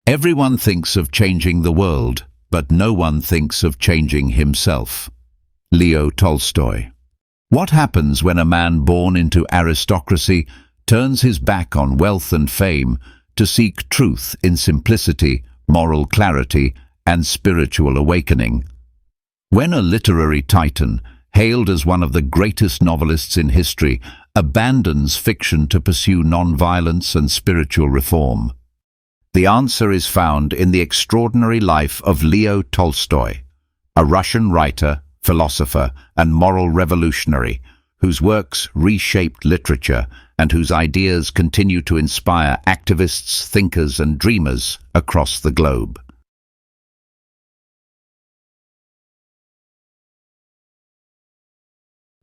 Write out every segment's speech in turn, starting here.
Everyone thinks of changing the world, but no one thinks of changing himself. Leo Tolstoy. What happens when a man born into aristocracy turns his back on wealth and fame to seek truth in simplicity, moral clarity, and spiritual awakening? When a literary titan, hailed as one of the greatest novelists in history, abandons fiction to pursue non-violence and spiritual reform? The answer is found in the extraordinary life of Leo Tolstoy, a Russian writer, philosopher, and moral revolutionary whose works reshaped literature and whose ideas continue to inspire activists, thinkers, and dreamers across the globe.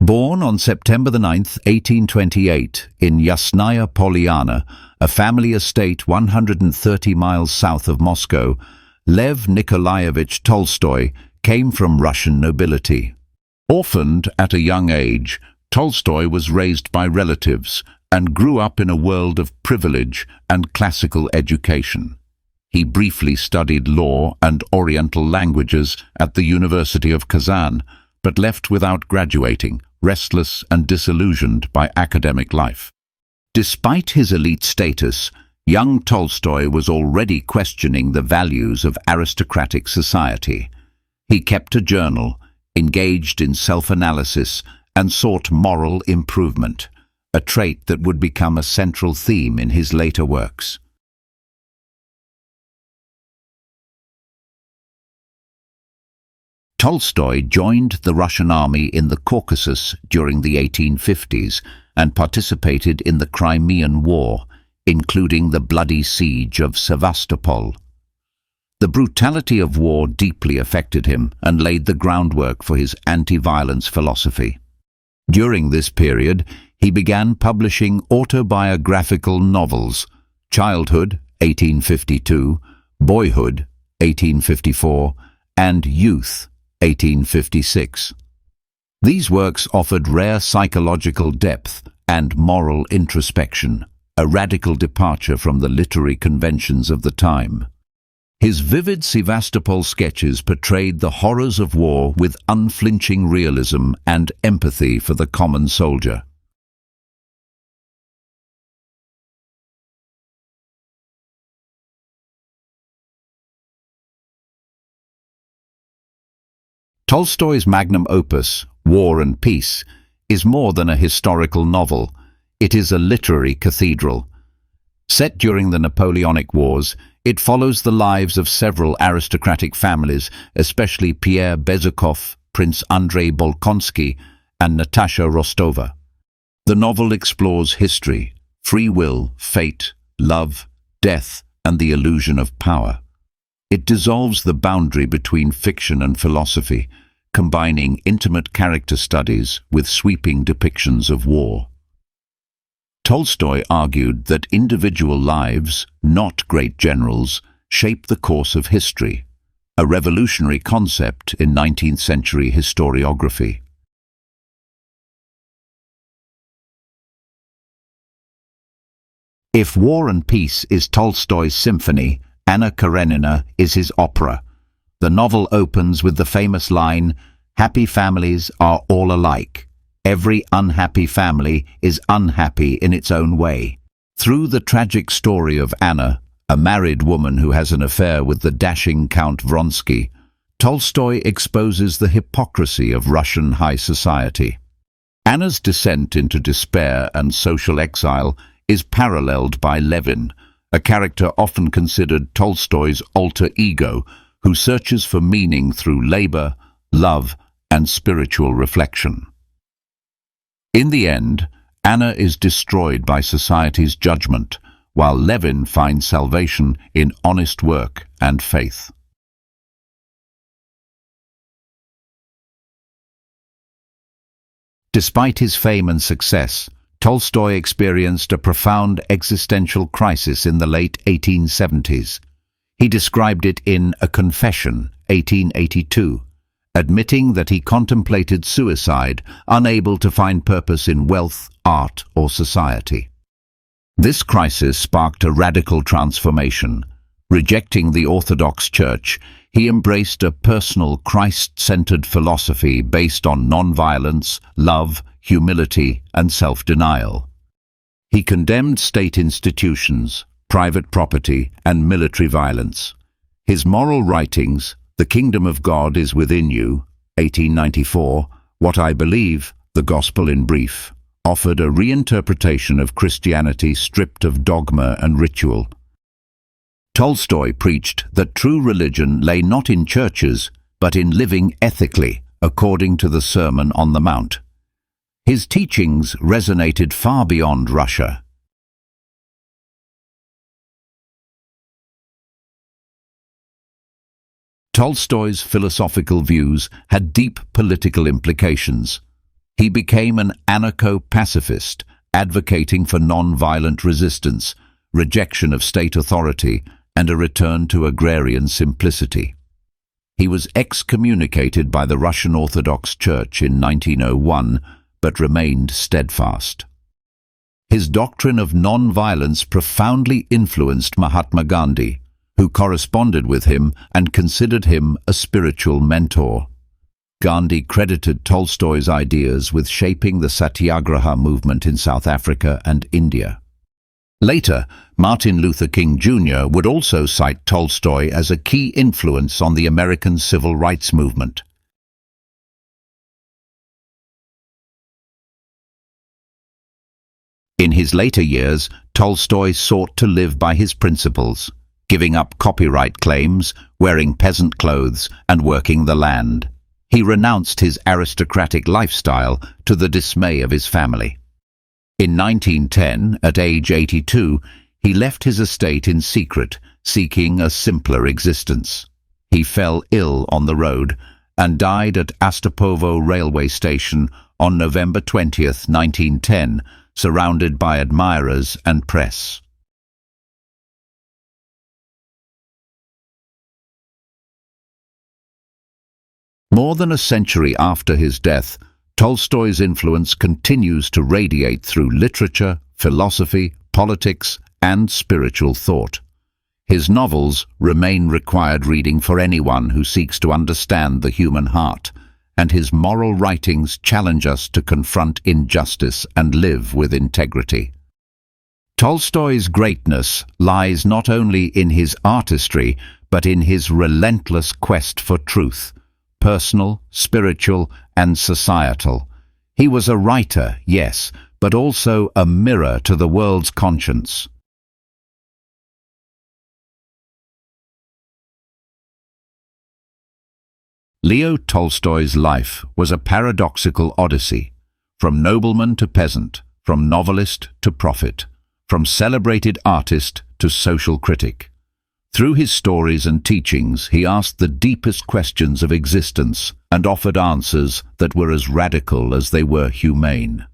Born on September 9, 1828, in Yasnaya Polyana, a family estate 130 miles south of Moscow, Lev Nikolaevich Tolstoy came from Russian nobility. Orphaned at a young age, Tolstoy was raised by relatives and grew up in a world of privilege and classical education. He briefly studied law and Oriental languages at the University of Kazan, but left without graduating, restless and disillusioned by academic life. Despite his elite status, young Tolstoy was already questioning the values of aristocratic society. He kept a journal, engaged in self-analysis, and sought moral improvement, a trait that would become a central theme in his later works. Tolstoy joined the Russian army in the Caucasus during the 1850s and participated in the Crimean War, including the bloody siege of Sevastopol. The brutality of war deeply affected him and laid the groundwork for his anti-violence philosophy. During this period, he began publishing autobiographical novels: Childhood, 1852, Boyhood, 1854, and Youth, 1856. These works offered rare psychological depth and moral introspection, a radical departure from the literary conventions of the time. His vivid Sevastopol sketches portrayed the horrors of war with unflinching realism and empathy for the common soldier. Tolstoy's magnum opus, War and Peace, is more than a historical novel. It is a literary cathedral. Set during the Napoleonic Wars, it follows the lives of several aristocratic families, especially Pierre Bezukhov, Prince Andrei Bolkonsky, and Natasha Rostova. The novel explores history, free will, fate, love, death, and the illusion of power. It dissolves the boundary between fiction and philosophy, combining intimate character studies with sweeping depictions of war. Tolstoy argued that individual lives, not great generals, shape the course of history, a revolutionary concept in 19th-century historiography. If War and Peace is Tolstoy's symphony, Anna Karenina is his opera. The novel opens with the famous line, "Happy families are all alike. Every unhappy family is unhappy in its own way." Through the tragic story of Anna, a married woman who has an affair with the dashing Count Vronsky, Tolstoy exposes the hypocrisy of Russian high society. Anna's descent into despair and social exile is paralleled by Levin, a character often considered Tolstoy's alter ego, who searches for meaning through labor, love, and spiritual reflection. In the end, Anna is destroyed by society's judgment, while Levin finds salvation in honest work and faith. Despite his fame and success, Tolstoy experienced a profound existential crisis in the late 1870s. He described it in A Confession, 1882, admitting that he contemplated suicide, unable to find purpose in wealth, art, or society. This crisis sparked a radical transformation. Rejecting the Orthodox Church, he embraced a personal, Christ-centered philosophy based on nonviolence, love, humility, and self-denial. He condemned state institutions, private property, and military violence. His moral writings, The Kingdom of God is Within You, 1894, What I Believe, The Gospel in Brief, offered a reinterpretation of Christianity stripped of dogma and ritual. Tolstoy preached that true religion lay not in churches, but in living ethically, according to the Sermon on the Mount. His teachings resonated far beyond Russia. Tolstoy's philosophical views had deep political implications. He became an anarcho-pacifist, advocating for non-violent resistance, rejection of state authority, and a return to agrarian simplicity. He was excommunicated by the Russian Orthodox Church in 1901, but remained steadfast. His doctrine of non-violence profoundly influenced Mahatma Gandhi, who corresponded with him and considered him a spiritual mentor. Gandhi credited Tolstoy's ideas with shaping the Satyagraha movement in South Africa and India. Later, Martin Luther King Jr. would also cite Tolstoy as a key influence on the American civil rights movement. In his later years, Tolstoy sought to live by his principles, giving up copyright claims, wearing peasant clothes, and working the land. He renounced his aristocratic lifestyle to the dismay of his family. In 1910, at age 82, he left his estate in secret, seeking a simpler existence. He fell ill on the road and died at Astapovo railway station on November 20, 1910, surrounded by admirers and press. More than a century after his death, Tolstoy's influence continues to radiate through literature, philosophy, politics, and spiritual thought. His novels remain required reading for anyone who seeks to understand the human heart, and his moral writings challenge us to confront injustice and live with integrity. Tolstoy's greatness lies not only in his artistry, but in his relentless quest for truth, personal, spiritual, and societal. He was a writer, yes, but also a mirror to the world's conscience. Leo Tolstoy's life was a paradoxical odyssey, from nobleman to peasant, from novelist to prophet, from celebrated artist to social critic. Through his stories and teachings, he asked the deepest questions of existence and offered answers that were as radical as they were humane.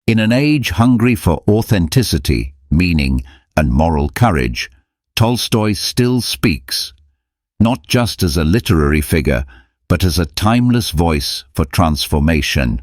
In an age hungry for authenticity, meaning, and moral courage, Tolstoy still speaks, not just as a literary figure, but as a timeless voice for transformation.